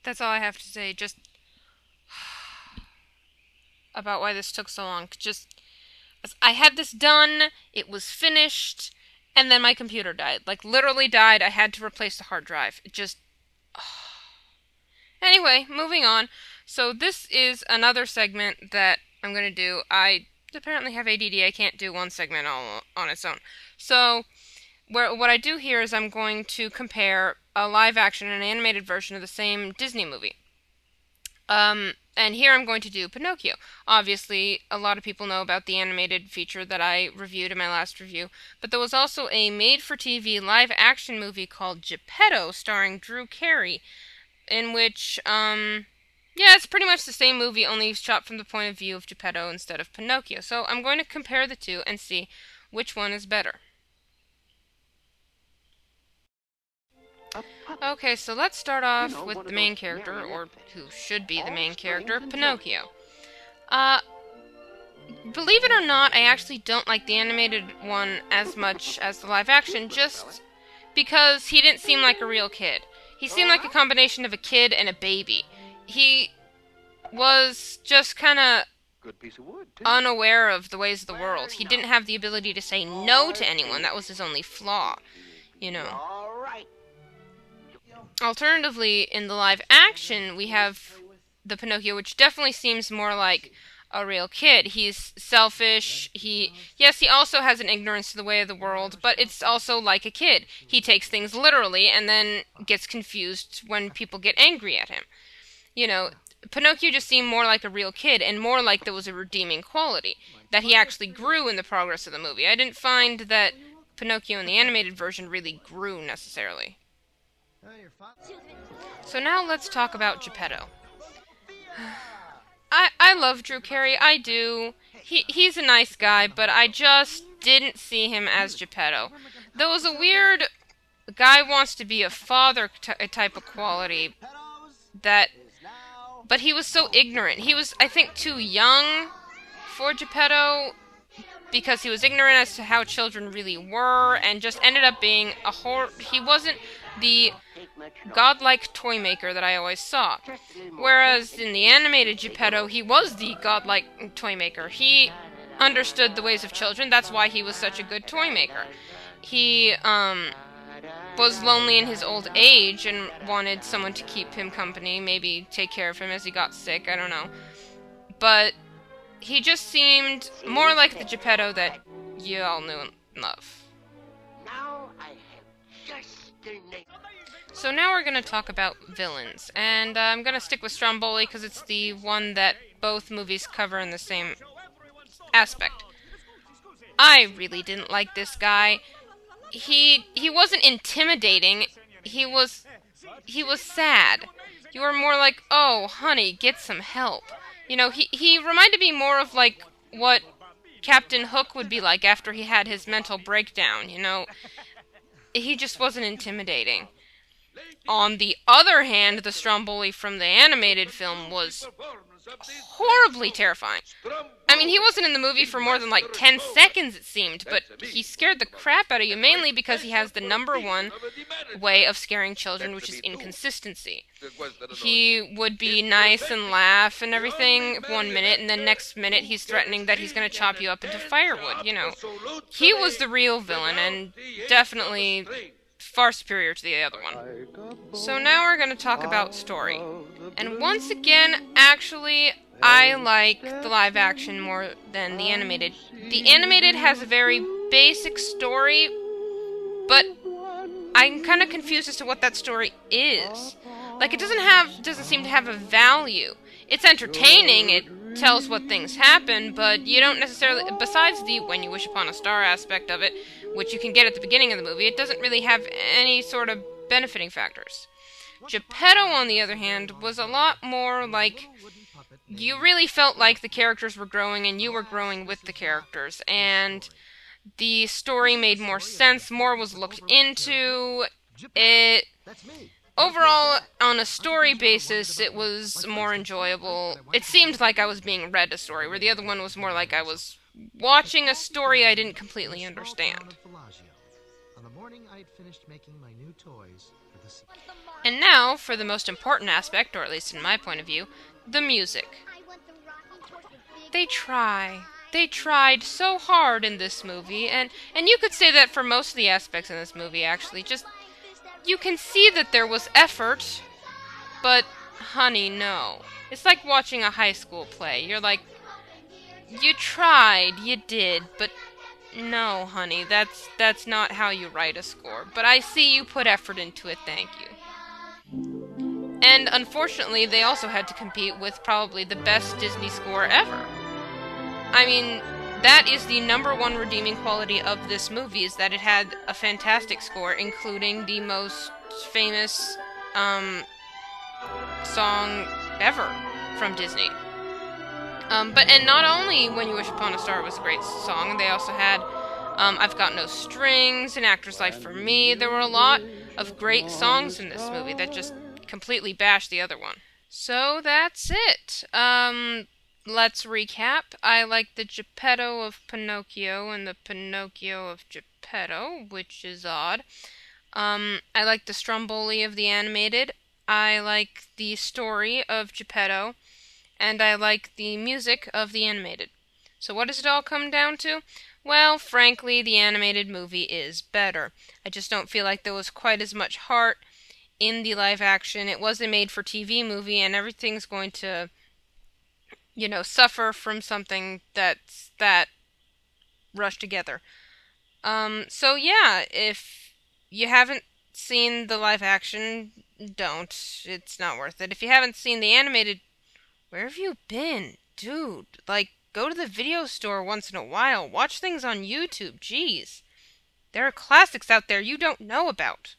That's all I have to say, just about why this took so long. Just, I had this done, it was finished, and then my computer died. Like, literally died. I had to replace the hard drive. It just... Anyway, moving on. So this is another segment that I'm going to do. I apparently have ADD. I can't do one segment all on its own. So what I do here is I'm going to compare a live action and an animated version of the same Disney movie. And here I'm going to do Pinocchio. Obviously, a lot of people know about the animated feature that I reviewed in my last review, but there was also a made-for-TV live-action movie called Geppetto, starring Drew Carey, in which, yeah, it's pretty much the same movie, only shot from the point of view of Geppetto instead of Pinocchio. So I'm going to compare the two and see which one is better. Okay, so let's start off with the main character, or who should be the main character, Pinocchio. Uh, Believe it or not, I actually don't like the animated one as much as the live action, just because he didn't seem like a real kid. He seemed like a combination of a kid and a baby. He was just kind of unaware of the ways of the world. He didn't have the ability to say no to anyone. That was his only flaw, you know. Alternatively, in the live action, we have the Pinocchio, which definitely seems more like a real kid. He's selfish. Yes, he also has an ignorance to the way of the world, but it's also like a kid. He takes things literally and then gets confused when people get angry at him. You know, Pinocchio just seemed more like a real kid and more like there was a redeeming quality, that he actually grew in the progress of the movie. I didn't find that Pinocchio in the animated version really grew necessarily. So now let's talk about Geppetto. I love Drew Carey, I do. He's a nice guy, but I just didn't see him as Geppetto. There was a weird guy wants to be a father type of quality that, but he was so ignorant. He was, I think, too young for Geppetto because he was ignorant as to how children really were, and just ended up being he wasn't the godlike toy maker that I always saw. Whereas in the animated Geppetto, he was the godlike toy maker. He understood the ways of children. That's why he was such a good toy maker. He was lonely in his old age and wanted someone to keep him company, maybe take care of him as he got sick, I don't know. But he just seemed more like the Geppetto that you all knew and love. So now we're going to talk about villains, and I'm going to stick with Stromboli because it's the one that both movies cover in the same aspect. I really didn't like this guy. He wasn't intimidating. He was sad. You were more like, oh, honey, get some help. You know, he reminded me more of like what Captain Hook would be like after he had his mental breakdown, you know. He just wasn't intimidating. On the other hand, the Stromboli from the animated film was horribly terrifying. I mean, he wasn't in the movie for more than like 10 seconds, it seemed, but he scared the crap out of you, mainly because he has the #1 way of scaring children, which is inconsistency. He would be nice and laugh and everything 1 minute, and then next minute he's threatening that he's going to chop you up into firewood, you know. He was the real villain, and definitely far superior to the other one. So now we're going to talk about story. And once again, actually, I like the live action more than the animated. The animated has a very basic story, but I'm kind of confused as to what that story is. Like, it doesn't seem to have a value. It's entertaining, it tells what things happen, but you don't necessarily, besides the when you wish upon a star aspect of it, which you can get at the beginning of the movie, it doesn't really have any sort of benefiting factors. Geppetto, on the other hand, was a lot more like, you really felt like the characters were growing and you were growing with the characters, and the story made more sense, more was looked into. It overall, on a story basis, it was more enjoyable. It seemed like I was being read a story, where the other one was more like I was watching a story I didn't completely understand. morning, I had finished making my new toys for the sequel. And now, for the most important aspect, or at least in my point of view, the music. They try. They tried so hard in this movie, and you could say that for most of the aspects in this movie, actually. Just, you can see that there was effort, but, honey, no. It's like watching a high school play. You're like, you tried, you did, but no, honey, that's not how you write a score. But I see you put effort into it, thank you. And unfortunately, they also had to compete with probably the best Disney score ever. I mean, that is the #1 redeeming quality of this movie, is that it had a fantastic score, including the most famous song ever from Disney. And not only When You Wish Upon a Star was a great song, they also had I've Got No Strings, An Actor's Life for Me. There were a lot of great songs in this movie that just completely bashed the other one. So that's it. Let's recap. I like the Geppetto of Pinocchio and the Pinocchio of Geppetto, which is odd. I like the Stromboli of the animated. I like the story of Geppetto. And I like the music of the animated. So what does it all come down to? Well, frankly, the animated movie is better. I just don't feel like there was quite as much heart in the live action. It was a made-for-TV movie, and everything's going to, suffer from something that's that rushed together. So yeah, if you haven't seen the live action, don't. It's not worth it. If you haven't seen the animated, where have you been? Dude, go to the video store once in a while. Watch things on YouTube. Jeez. There are classics out there you don't know about.